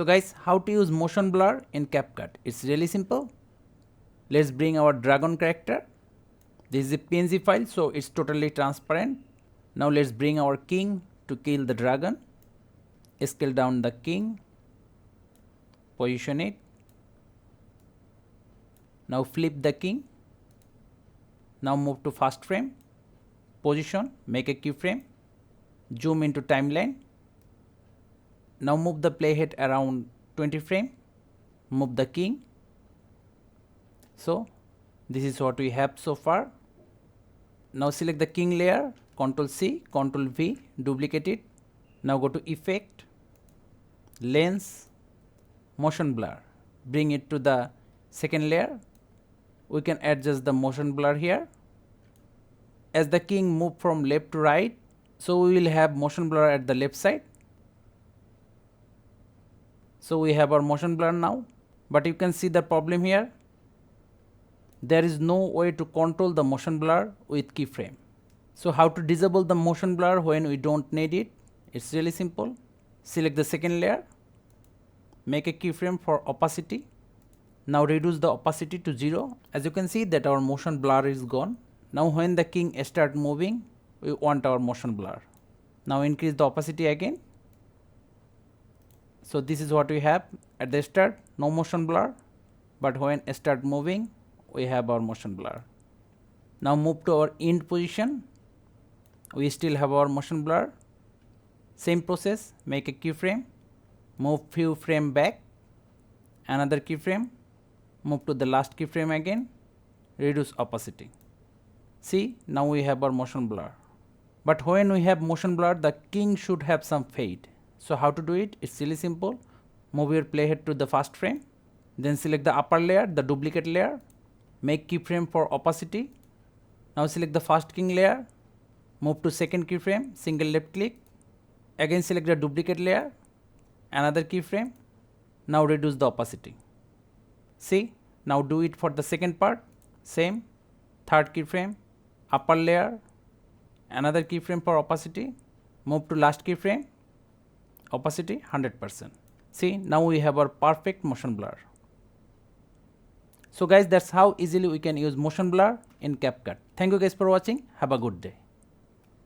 So guys, how to use motion blur in CapCut? It's really simple. Let's bring our dragon character. This is a PNG file, so it's totally transparent. Now let's bring our king to kill the dragon. Scale down the king. Position it. Now flip the king. Now move to first frame. Position, make a keyframe. Zoom into timeline. Now move the playhead around 20 frame. Move the king. So this is what we have so far. Now select the king layer, Ctrl C, Ctrl V, duplicate it. Now go to Effect, Lens, Motion Blur. Bring it to the second layer. We can adjust the motion blur here. As the king move from left to right, so we will have motion blur at the left side. So we have our motion blur now, but you can see the problem here. There is no way to control the motion blur with keyframe. So how to disable the motion blur when we don't need it? It's really simple. Select the second layer, make a keyframe for opacity. Now reduce the opacity to 0. As you can see that our motion blur is gone. Now when the king start moving, we want our motion blur. Now increase the opacity again. So this is what we have at the start, no motion blur, but when start moving, we have our motion blur. Now move to our end position. We still have our motion blur. Same process, make a keyframe, move few frame back, another keyframe, move to the last keyframe again, reduce opacity. See, now we have our motion blur. But when we have motion blur, the king should have some fade. So how to do it? It's really simple. Move your playhead to the first frame, then select the upper layer, the duplicate layer, make keyframe for opacity. Now select the first king layer, move to second keyframe, single left click, again select the duplicate layer, another keyframe. Now reduce the opacity. See, now do it for the second part. Same, third keyframe, upper layer, another keyframe for opacity, move to last keyframe, opacity 100%. See, now we have our perfect motion blur. So guys, that's how easily we can use motion blur in CapCut. Thank you guys for watching. Have a good day.